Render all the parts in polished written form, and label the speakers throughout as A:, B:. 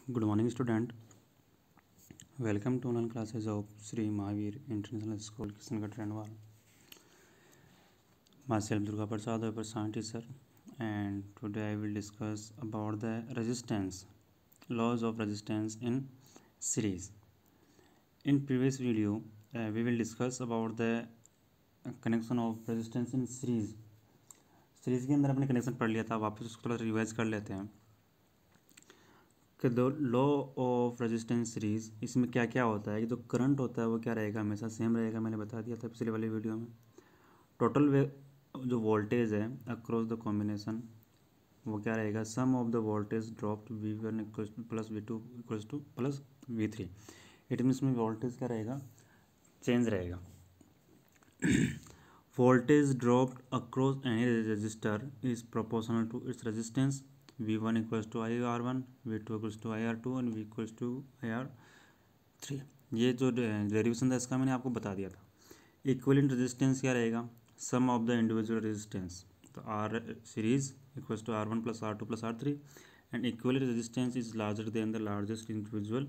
A: Good morning, student. Welcome to online classes of Sri Mahavir International School, Kishangarh, Trendwal. Myself Durga Prasad, a science teacher, and today I will discuss about the resistance, laws of resistance in series. In previous video, we will discuss about the connection of resistance in series. Series के अंदर अपने connection पढ़ लिया था, वापस उसको थोड़ा revise कर लेते हैं कि the law of resistance series, इसमें क्या क्या होता है कि जो करंट होता है वो क्या रहेगा, हमेशा सेम रहेगा। मैंने बता दिया था पिछले वाले वीडियो में। टोटल जो वोल्टेज है अक्रॉस द कॉम्बिनेशन वो क्या रहेगा, sum of the voltage dropped V1 plus V2 equals to plus V3। It means में वोल्टेज क्या रहेगा, चेंज रहेगा। Voltage dropped across any register is proportional to its resistance. V1 equals to IR1, V2 equals to IR2 and V equals to IR3। ये जो derivation था इसका मैंने आपको बता दिया था। इक्विवेलेंट रेजिस्टेंस क्या रहेगा, sum of the individual resistance. तो R series equals to R1 plus R2 plus R3 and equivalent resistance is larger than the largest individual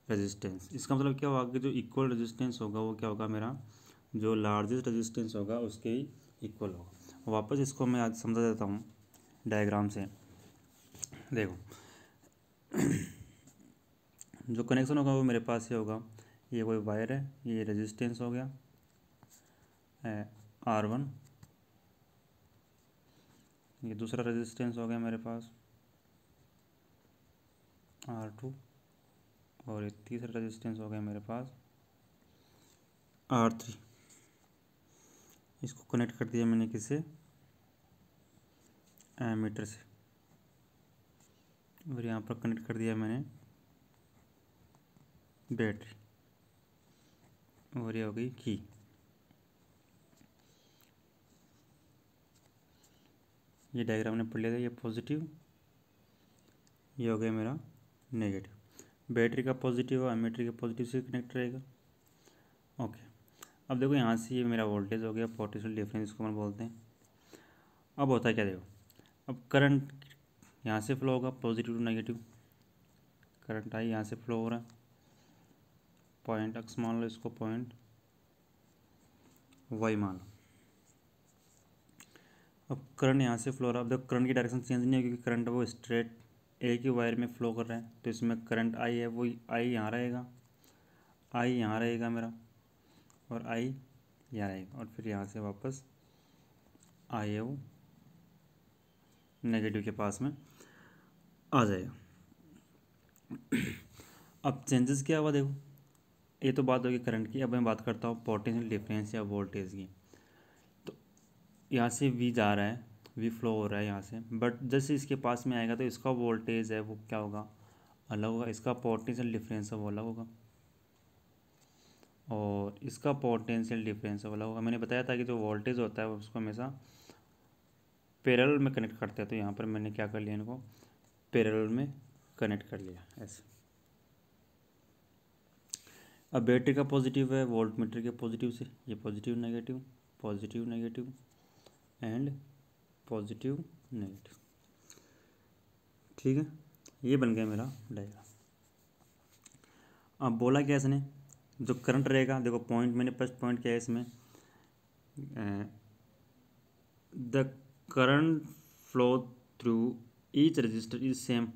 A: resistance. इसका मतलब क्या होगा कि जो इक्वल रेजिस्टेंस होगा वो क्या होगा, मेरा जो लार्जेस्ट रेजिस्टेंस होगा उसके ही इक्वल होगा। वापस इसको मैं आज समझा देता हूँ डायग्राम से। देखो जो कनेक्शन होगा वो मेरे पास ये होगा, ये कोई वायर है, ये रेजिस्टेंस हो गया R1, ये दूसरा रेजिस्टेंस हो गया मेरे पास R2 और ये तीसरा रेजिस्टेंस हो गया मेरे पास R3। इसको कनेक्ट कर दिया मैंने किससे, एमीटर से, और यहाँ पर कनेक्ट कर दिया मैंने बैटरी, और ये हो गई की। ये डायग्राम ने पढ़ लिया था, ये पॉजिटिव, ये हो गया मेरा नेगेटिव। बैटरी का पॉजिटिव और एमीटर के पॉजिटिव से कनेक्ट रहेगा। ओके, अब देखो यहाँ से ये मेरा वोल्टेज हो गया, पोटेंशियल डिफरेंस इसको हम बोलते हैं। अब होता है क्या, देखो अब करंट यहाँ से फ्लो होगा, positive to negative current I यहाँ से फ्लो हो रहा है। पॉइंट एक्स मान लो, इसको पॉइंट वाई मान लो। अब करंट यहाँ से फ्लो हो रहा है। अब देखो करंट की डायरेक्शन चेंज नहीं है क्योंकि करंट वो स्ट्रेट एक ही वायर में फ्लो कर रहा है। तो इसमें करंट आई है वो आई यहाँ रहेगा, आई यहाँ रहेगा मेरा, और आई यहाँ रहेगा, और फिर यहाँ से वापस आई है वो नेगेटिव के पास में आ जाएगा। अब चेंजेस क्या हुआ, देखो ये तो बात होगी करंट की। अब मैं बात करता हूँ पोटेंशियल डिफरेंस या वोल्टेज की। तो यहाँ से V जा रहा है, V फ्लो हो रहा है यहाँ से, बट जैसे इसके पास में आएगा तो इसका वोल्टेज है वो क्या होगा, अलग होगा। इसका पोटेंशियल डिफरेंस है वो अलग होगा, और इसका पोटेंशियल डिफरेंस है वो अलग होगा। मैंने बताया था कि जो वोल्टेज होता है उसको हमेशा पैरेलल में कनेक्ट करते हैं। तो यहाँ पर मैंने क्या कर लिया, इनको पैरेलल में कनेक्ट कर लिया ऐसे। अब बैटरी का पॉजिटिव है वोल्ट मीटर के पॉजिटिव से, ये positive negative and positive negative. ठीक है, ये बन गया मेरा डायग्राम। अब बोला क्या इसने, जो करंट रहेगा, देखो पॉइंट मैंने फर्स्ट पॉइंट क्या है इसमें, the current flow through each resistor is same.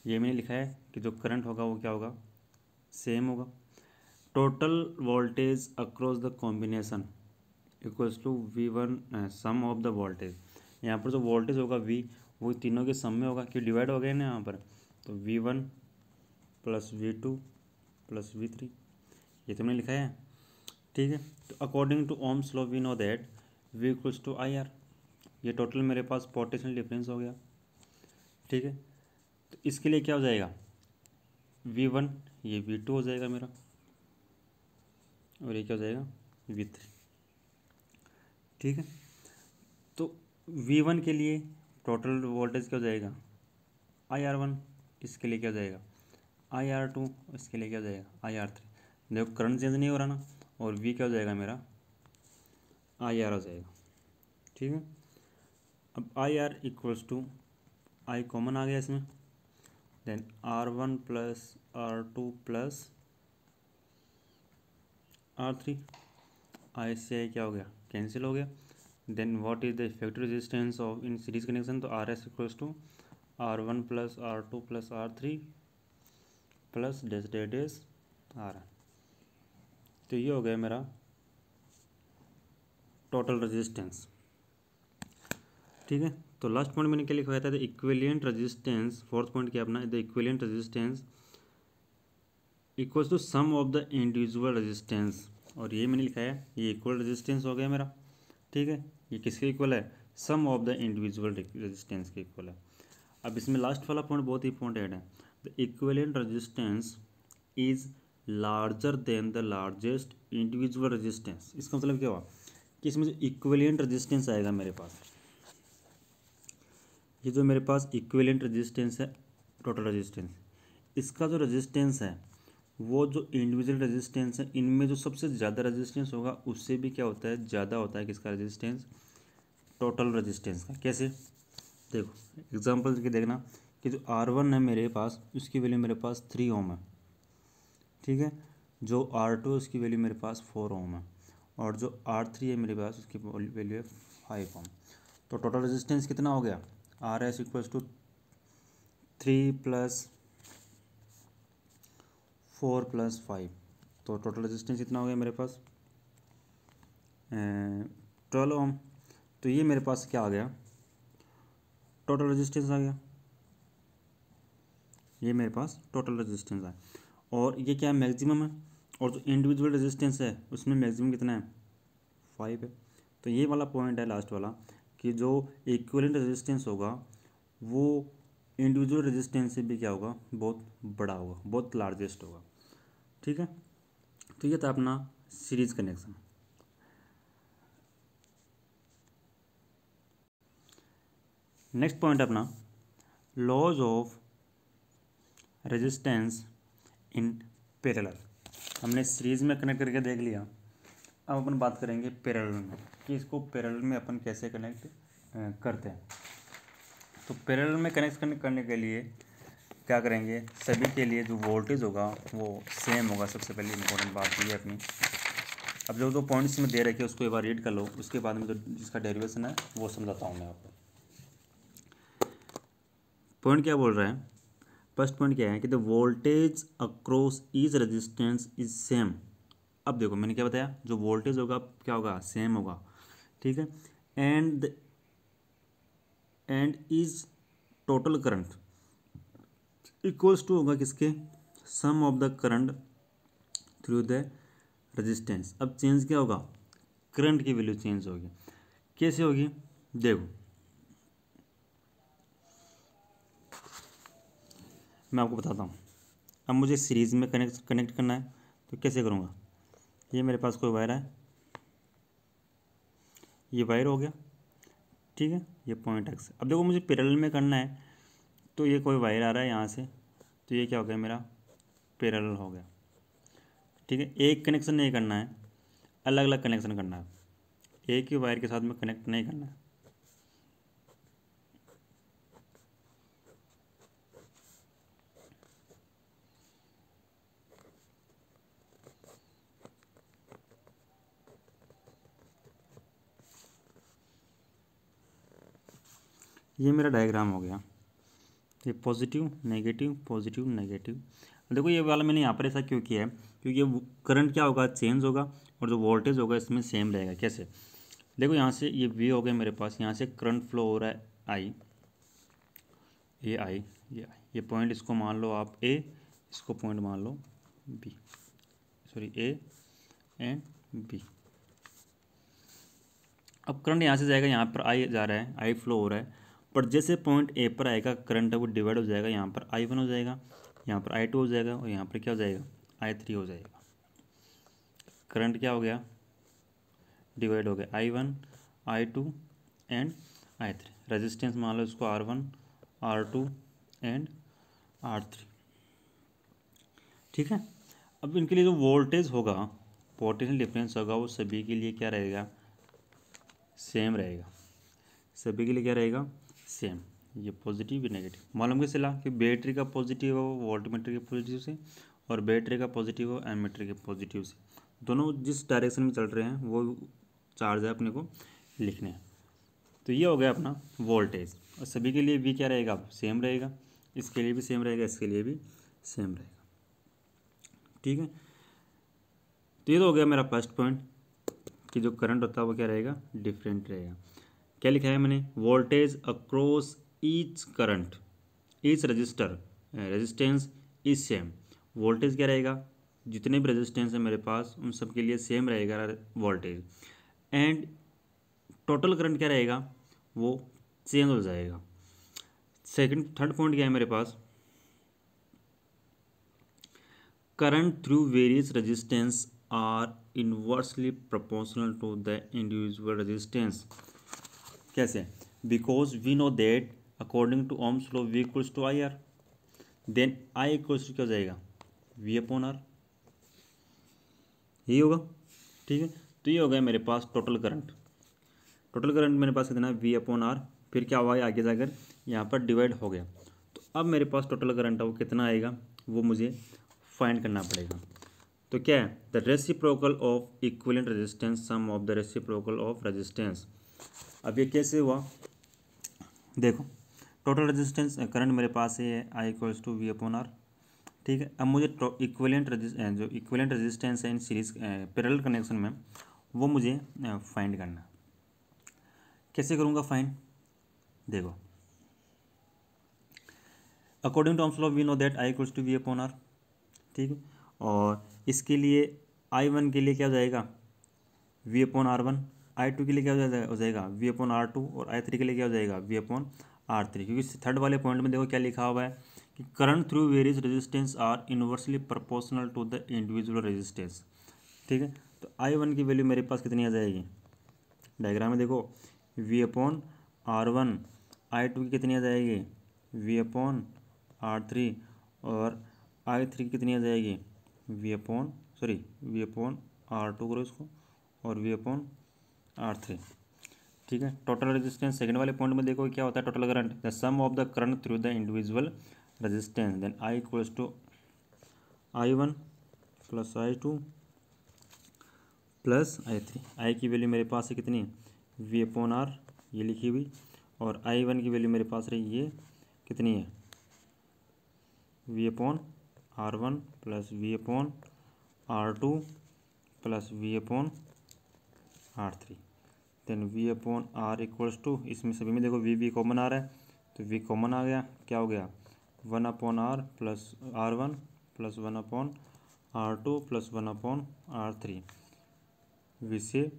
A: ये मैंने लिखा है कि जो करंट होगा वो क्या होगा, सेम होगा। Total voltage across the combination equals to V1 sum of the voltage. यहाँ पर जो वोल्टेज होगा V वो तीनों के सम में होगा, क्यों डिवाइड हो गए ना यहाँ पर। तो V1 plus V2 plus V3, ये तुमने लिखा है। ठीक है, तो according to Ohm's law we know that V equals to IR। ये टोटल मेरे पास पोटेंशियल डिफरेंस हो गया। ठीक है, तो इसके लिए क्या हो जाएगा, V1 ये V2 हो जाएगा मेरा, और ये क्या हो जाएगा V3। ठीक है, तो V1 के लिए टोटल वोल्टेज क्या हो जाएगा IR1, इसके लिए क्या हो जाएगा IR2, इसके लिए क्या हो जाएगा IR3। देखो करंट चेंज नहीं हो रहा ना, और V क्या हो जाएगा मेरा IR हो जाएगा। ठीक है, अब IR equals to I common आ गया इसमें, then R1 plus R2 plus R3, आई से आई क्या हो गया, कैंसिल हो गया। Then what is the effective resistance of in series connection, तो R S equals to R1 plus R2 plus R3 plus dash dash dash R। तो ये हो गया मेरा टोटल रेजिस्टेंस। ठीक है, तो लास्ट पॉइंट मैंने क्या लिखवाया था, the equivalent resistance, fourth point क्या अपना, the equivalent resistance equals to sum of the individual resistance, और ये मैंने लिखा है, ये इक्वल रेजिस्टेंस हो गया मेरा। ठीक है, ये किसके इक्वल है, सम ऑफ द इंडिविजुअल रेजिस्टेंस के इक्वल है। अब इसमें लास्ट वाला पॉइंट बहुत ही इंपॉर्टेंट है, the equivalent resistance is larger than the largest individual resistance. इसका मतलब क्या हुआ कि इसमें जो इक्विवेलेंट रेजिस्टेंस आएगा मेरे पास, ये जो मेरे पास इक्विवेलेंट रेजिस्टेंस है, टोटल रेजिस्टेंस, इसका जो रेजिस्टेंस है वो जो इंडिविजुअल रेजिस्टेंस है, इनमें जो सबसे ज़्यादा रेजिस्टेंस होगा उससे भी क्या होता है, ज़्यादा होता है किसका रेजिस्टेंस, टोटल रेजिस्टेंस का। कैसे, देखो एग्जांपल के देखना कि जो R1 है मेरे पास, उसकी वैल्यू मेरे पास 3 ओम है। ठीक है, जो R2 है उसकी वैल्यू मेरे पास 4 ओम है, और जो R3 है मेरे पास उसकी वैल्यू है 5 ओम। तो टोटल रेजिस्टेंस कितना हो गया, R S equals to 3 plus 4 plus 5, तो टोटल रेजिस्टेंस कितना हो गया मेरे पास 12 ओम। तो ये मेरे पास क्या आ गया, टोटल रेजिस्टेंस आ गया, ये मेरे पास टोटल रेजिस्टेंस है। और ये क्या है, मैक्सिमम है, और जो इंडिविजुअल रेजिस्टेंस है उसमें मैक्सिमम कितना है, 5 है। तो ये वाला पॉइंट है लास्ट वाला, कि जो इक्विवेलेंट रेजिस्टेंस होगा वो इंडिविजुअल रेजिस्टेंस से भी क्या होगा, बहुत बड़ा होगा, बहुत लार्जेस्ट होगा। ठीक है, तो ये था अपना सीरीज कनेक्शन। नेक्स्ट पॉइंट अपना laws of resistance in parallel. हमने सीरीज में कनेक्ट करके देख लिया, अब अपन बात करेंगे पैरेलल में, कि इसको पैरेलल में अपन कैसे कनेक्ट करते हैं। तो पैरेलल में कनेक्ट करने के लिए क्या करेंगे, सभी के लिए जो वोल्टेज होगा वो सेम होगा। सबसे पहले इंपॉर्टेंट बात ये है अपनी। अब जो पॉइंट्स में दे रखे हैं उसको एक बार रीड कर लो, उसके बाद में जो जिसका डेरिवेशन है वो समझाता हूँ मैं आपको। पॉइंट क्या बोल रहा है, फर्स्ट पॉइंट क्या है कि the voltage across each resistance is same. अब देखो मैंने क्या बताया, जो वोल्टेज होगा क्या होगा, सेम होगा। ठीक है, and is total current equals to होगा किसके, sum of the current through the resistance. अब चेंज क्या होगा, करंट की वैल्यू चेंज होगी। कैसे होगी, देखो मैं आपको बताता हूँ। अब मुझे सीरीज़ में कनेक्ट करना है, तो कैसे करूँगा, ये मेरे पास कोई वायर है, ये वायर हो गया। ठीक है, ये पॉइंट एक्स। अब देखो मुझे पैरेलल में करना है, तो ये कोई वायर आ रहा है यहाँ से, तो ये क्या हो गया मेरा पैरेलल हो गया। ठीक है, एक कनेक्शन नहीं करना है, अलग अलग कनेक्शन करना है, एक ही वायर के साथ में कनेक्ट नहीं करना है। ये मेरा डायग्राम हो गया, ये पॉजिटिव नेगेटिव पॉजिटिव नेगेटिव। देखो ये वाला मैंने यहाँ पर ऐसा क्यों किया है, क्योंकि ये करंट क्या होगा, चेंज होगा, और जो वोल्टेज होगा इसमें सेम रहेगा। कैसे, देखो यहाँ से ये वी हो गया मेरे पास, यहाँ से करंट फ्लो हो रहा है आई, ये आई, ये आई, ये पॉइंट इसको मान लो आप ए, इसको पॉइंट मान लो B, sorry A and B. अब करंट यहाँ से जाएगा, यहाँ पर आई जा रहा है, आई फ्लो हो रहा है, पर जैसे पॉइंट ए पर आएगा करंट है वो डिवाइड हो जाएगा, यहाँ पर I1 हो जाएगा, यहाँ पर I2 हो जाएगा, और यहाँ पर क्या हो जाएगा, I3 हो जाएगा। करंट क्या हो गया, डिवाइड हो गया, I1 I2 and I3। Resistance मान लो इसको R1 R2 एंड R3। ठीक है, अब इनके लिए जो वोल्टेज होगा, पोटेंशियल डिफरेंस होगा, वो सभी के लिए क्या रहेगा, सेम रहेगा। सभी के लिए क्या रहेगा, सेम। ये पॉजिटिव ये नेगेटिव। मालूम कैसे चला कि बैटरी का पॉजिटिव हो वोल्टमीटर के पॉजिटिव से और बैटरी का पॉजिटिव हो एमीटर के पॉजिटिव से, दोनों जिस डायरेक्शन में चल रहे हैं वो चार्ज है अपने को लिखने हैं। तो ये हो गया अपना वोल्टेज, और सभी के लिए भी क्या रहेगा, सेम रहेगा, इसके लिए भी सेम रहेगा, इसके लिए भी सेम रहेगा। ठीक है, तो ये तो हो गया मेरा फर्स्ट पॉइंट कि जो करंट होता है वो क्या रहेगा, डिफरेंट रहेगा। क्या लिखा है मैंने, voltage across each current each resistor resistance is same. Voltage क्या रहेगा, जितने भी रेजिस्टेंस है मेरे पास उन सब के लिए सेम रहेगा वोल्टेज, एंड टोटल करंट क्या रहेगा, वो चेंज हो जाएगा। थर्ड पॉइंट क्या है मेरे पास, current through various resistance are inversely proportional to the individual resistance. कैसे, because we know that according to Ohm's law V equals to I R, then I equals to क्या हो जाएगा, V अपॉन आर, यही होगा। ठीक है, तो ये हो गया मेरे पास टोटल करंट। टोटल करंट मेरे पास कितना है, V अपॉन आर, फिर क्या हुआ आगे जाकर यहाँ पर डिवाइड हो गया। तो अब मेरे पास टोटल करंट है वो कितना आएगा, वो मुझे फाइंड करना पड़ेगा। तो क्या है, the reciprocal of equivalent resistance sum of the reciprocal of resistance. अब ये कैसे हुआ, देखो टोटल रेजिस्टेंस करंट मेरे पास है I equals to V upon R. ठीक है, अब मुझे इक्विवेलेंट जो इक्विवेलेंट रेजिस्टेंस है इन सीरीज पैरेलल कनेक्शन में वो मुझे फाइंड करना है। कैसे करूँगा फाइंड, देखो according to Ohm's law we know that I equals to V upon R. ठीक है, और इसके लिए I1 के लिए क्या हो जाएगा, V अपॉन R1, I2 के लिए क्या हो जाएगा V अपॉन R2, और I3 के लिए क्या हो जाएगा V अपॉन R3। क्योंकि थर्ड वाले पॉइंट में देखो क्या लिखा हुआ है कि current through various resistance are inversely proportional to the individual resistance. ठीक है, तो I1 की वैल्यू मेरे पास कितनी आ जाएगी, डायग्राम में देखो V अपॉन R1, I2 की कितनी आ जाएगी V अपॉन R3, और I3 की कितनी आ जाएगी V अपॉन R2 करो इसको, और V अपॉन R3। ठीक है, टोटल रेजिस्टेंस सेकंड वाले पॉइंट में देखो क्या होता है, total current the sum of the current through the individual resistance, then I equals to I1 plus I2 plus I3। I की वैल्यू मेरे पास है कितनी, V अपॉन R ये लिखी हुई, और I1 की वैल्यू मेरे पास रही ये कितनी है, V upon R1 plus V upon R2 plus V upon R3, then V upon R equals to, इसमें सभी में देखो V कॉमन आ रहा है तो V कॉमन आ गया, क्या हो गया 1 upon R plus R1 plus 1 upon R2 plus 1 upon R3, V से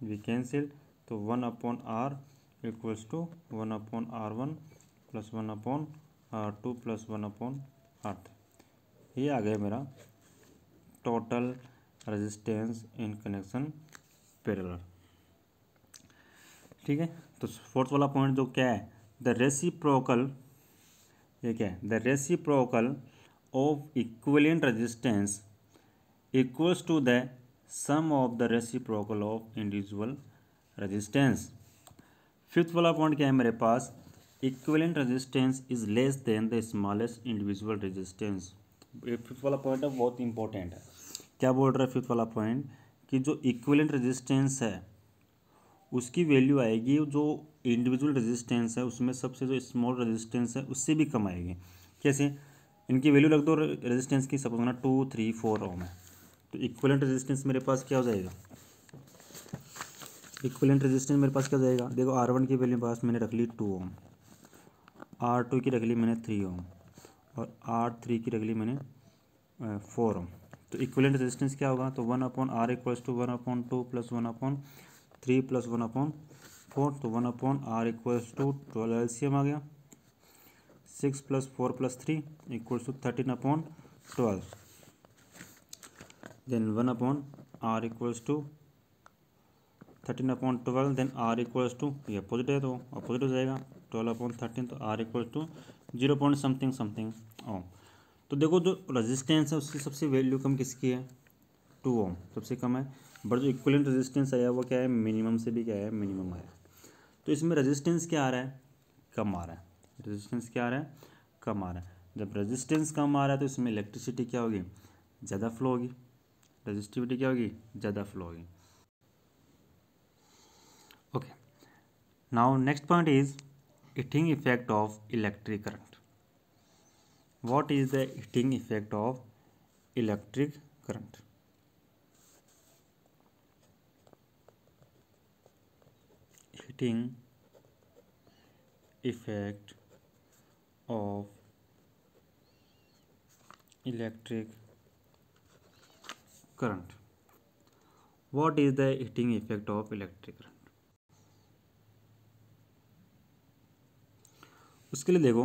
A: V कैंसिल, तो 1 upon R equals to 1 upon R1 plus 1 upon R2 plus 1 upon R3। ये आ गया मेरा total resistance in connection parallel. ठीक है, तो फोर्थ वाला पॉइंट जो क्या है, द रेसिप्रोकल, ये क्या है, the reciprocal of equivalent resistance equals to the sum of the reciprocal of individual resistance. Fifth वाला पॉइंट क्या है मेरे पास, equivalent resistance is less than the smallest individual resistance. Fifth वाला पॉइंट है बहुत इंपॉर्टेंट है। क्या बोल रहा है फिफ्थ वाला पॉइंट, कि जो इक्विवेलेंट रेजिस्टेंस है उसकी वैल्यू आएगी जो इंडिविजुअल रेजिस्टेंस है उसमें सबसे जो स्मॉल रेजिस्टेंस है उससे भी कम आएगी। कैसे, इनकी वैल्यू रख दो रेजिस्टेंस की, सपोज ना 2, 3, 4 ओम है, तो इक्विवेलेंट रेजिस्टेंस मेरे पास क्या हो जाएगा, इक्विवेलेंट रेजिस्टेंस मेरे पास क्या हो जाएगा, देखो R1 की वैल्यू पास मैंने रख ली 2 ओम, R2 की रख ली मैंने 3 ओम, और R3 की रख ली मैंने 4 ओम। तो इक्विवेलेंट रेजिस्टेंस क्या होगा, तो 1 upon R equals to 1 upon 2 plus 1 upon 3 plus 1 upon 4, तो 1 upon R equals to 12 LCM आ गया, 6 plus 4 plus 3 equals to 13 upon 12, then 1 upon R equals to 13 upon 12, then R equals to, ये opposite है तो opposite हो जाएगा 12 upon 13, तो R equals to 0 point something something ohm. तो देखो जो रेजिस्टेंस है उसकी सबसे वैल्यू कम किसकी है, 2 ओम सबसे कम है, बट जो इक्विवेलेंट रेजिस्टेंस आया वो क्या है, मिनिमम से भी क्या है, मिनिमम आया। तो इसमें रेजिस्टेंस क्या आ रहा है, कम आ रहा है। रेजिस्टेंस क्या आ रहा है, कम आ रहा है। जब रेजिस्टेंस कम आ रहा है तो इसमें इलेक्ट्रिसिटी क्या होगी, ज़्यादा फ्लो होगी, रेजिस्टिविटी क्या होगी, ज़्यादा फ्लो होगी। Okay, now next point is heating effect of electric current. What is the heating effect of electric current? Heating effect of electric current. What is the heating effect of electric current? उसके लिए देखो,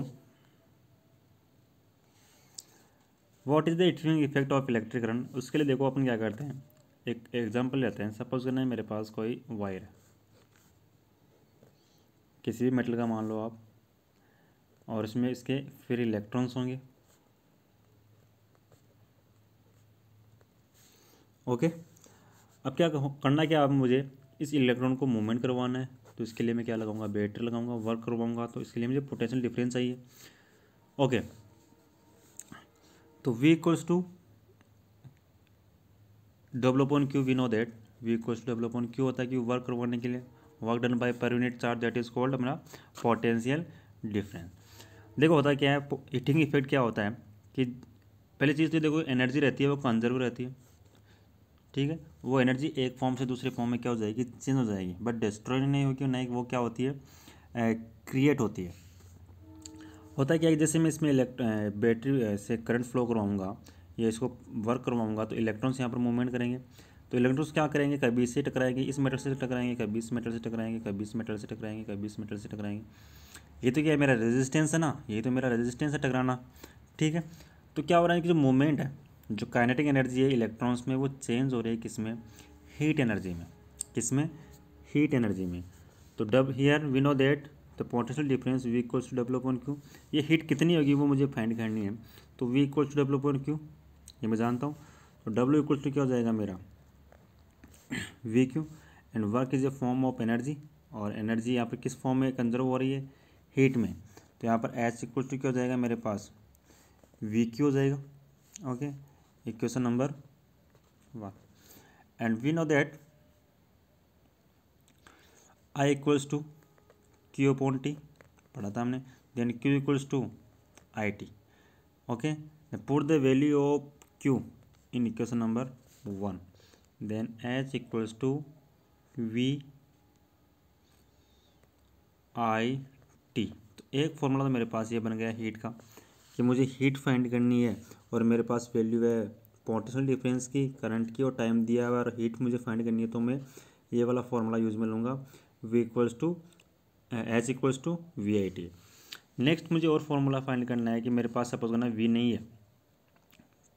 A: what is the heating effect of electric current. उसके लिए देखो अपन क्या करते हैं, एक एग्जांपल लेते हैं। सपोज करना है मेरे पास कोई वायर है, किसी भी मेटल का मान लो आप, और इसमें इसके फिर इलेक्ट्रॉन्स होंगे। ओके, अब क्या करना, क्या अब मुझे इस इलेक्ट्रॉन को मूवमेंट करवाना है, तो इसके लिए मैं क्या लगाऊंगा, बैटरी लगाऊंगा, वर्क करवाऊंगा, तो इसके लिए मुझे पोटेंशियल डिफरेंस चाहिए। ओके, तो V equals to W upon Q, we know that V equals to W upon Q होता है कि वर्क करवाने के लिए, work done by per unit charge, that is called अपना पोटेंशियल डिफरेंस। देखो होता क्या है, हीटिंग इफेक्ट क्या होता है कि पहली चीज़ तो देखो एनर्जी रहती है वो कंजर्व रहती है, ठीक है। वो एनर्जी एक फॉर्म से दूसरे फॉर्म में क्या हो जाएगी, चेंज हो जाएगी, बट डिस्ट्रॉय नहीं होगी, नहीं वो क्या होती है, क्रिएट होती है। होता क्या है, जैसे मैं इसमें बैटरी से करंट फ्लो करवाऊंगा या इसको वर्क करवाऊंगा, तो इलेक्ट्रॉन्स यहाँ पर मूवमेंट करेंगे। तो इलेक्ट्रॉन्स क्या करेंगे, कभी इससे टकराएंगे, इस मेटल से टकराएंगे, कभी इस मेटल से टकराएंगे, कभी इस मेटल से टकराएंगे, कभी इस मेटल से टकराएंगे। ये तो क्या है, मेरा रेजिस्टेंस है ना, ये तो मेरा रेजिस्टेंस है टकराना, ठीक है। तो क्या हो रहा है कि जो मूवमेंट है, जो काइनेटिक एनर्जी है इलेक्ट्रॉन्स में, वो चेंज हो रही है किसमें, हीट एनर्जी में। किसमें, हीट एनर्जी में। तो डब here we know that the potential difference V equals to W upon Q. ये हीट कितनी होगी वो मुझे फाइंड करनी है, तो V equals to W upon Q ये मैं जानता हूँ। तो W इक्वल्स टू क्या हो जाएगा मेरा, we Q, and work is a form of energy, और एनर्जी यहाँ पर किस फॉर्म में कंजर्व हो रही है, हीट में। तो यहाँ पर H इक्वल्स टू क्या हो जाएगा मेरे पास, वी क्यू हो जाएगा। Okay, equation number 1। And we know that I equals to Q upon T, पढ़ा था हमने। Then Q equals to I T. Okay, put the value of Q in equation number 1। Then H equals to V I T. तो एक formula तो मेरे पास ये बन गया हीट का, कि मुझे हीट फाइंड करनी है, और मेरे पास वैल्यू है पोटेंशियल डिफरेंस की, करंट की, और टाइम दिया हुआ, और हीट मुझे फाइंड करनी है, तो मैं ये वाला फॉर्मूला यूज में लूँगा, V equals to H equals to V I T. Next मुझे और फॉर्मूला फाइंड करना है कि मेरे पास सपोज करना वी नहीं है,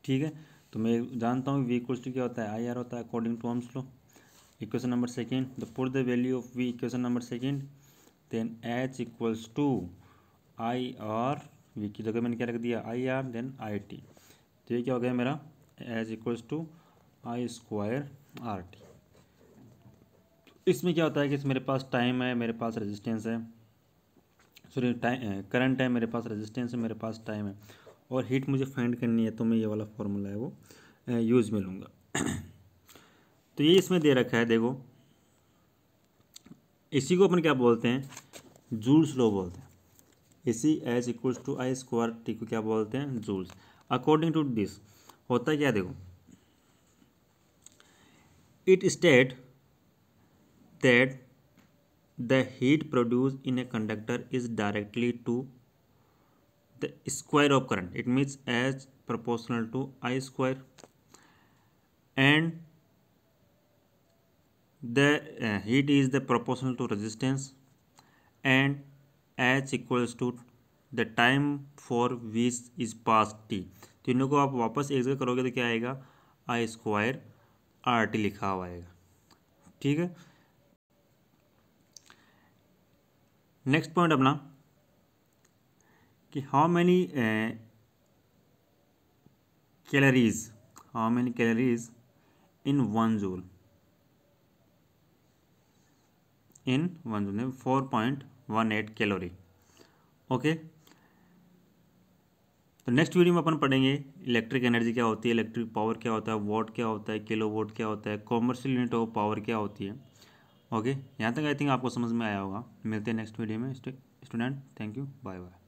A: ठीक है। तो मैं जानता हूँ वी इक्वल्स टू क्या होता है, आई आर होता है according to Ohm's law. Equation number second, the put the value of V, equation number second. Then H equals to I R, V की जगह मैंने क्या रख दिया, I R, then I T. तो ये क्या हो गया मेरा, H equals to I square R T. इसमें क्या होता है कि मेरे पास टाइम है, मेरे पास रेजिस्टेंस है, सॉरी टाइम करंट है, मेरे पास रेजिस्टेंस है, मेरे पास टाइम है, और हीट मुझे फाइंड करनी है, तो मैं ये वाला फॉर्मूला है वो यूज़ में लूँगा। तो ये इसमें दे रखा है, देखो इसी को अपन क्या बोलते हैं, जूल्स लॉ बोलते हैं। इसी H equals to I square T को क्या बोलते हैं, जूल्स। अकॉर्डिंग टू दिस होता है क्या, देखो it state that the heat produced in a conductor is directly to the square of current. It means as proportional to I square, and the heat is the proportional to resistance, and H equals to the time for which is passed t। तीनों को आप वापस एक जगह करोगे तो क्या आएगा, आई स्क्वायर आर टी लिखा हुआ आएगा, ठीक है। नेक्स्ट पॉइंट अपना कि how many calories in 1 joule, in 1 joule 4.18 calorie. Okay, तो नेक्स्ट वीडियो में अपन पढ़ेंगे इलेक्ट्रिक एनर्जी क्या होती है, इलेक्ट्रिक पावर क्या होता है, वॉट क्या होता है, किलो वोट क्या होता है, कॉमर्शियल यूनिट ऑफ पावर क्या होती है। ओके, यहाँ तक आई थिंक आपको समझ में आया होगा। मिलते हैं नेक्स्ट वीडियो में student. Thank you, bye bye.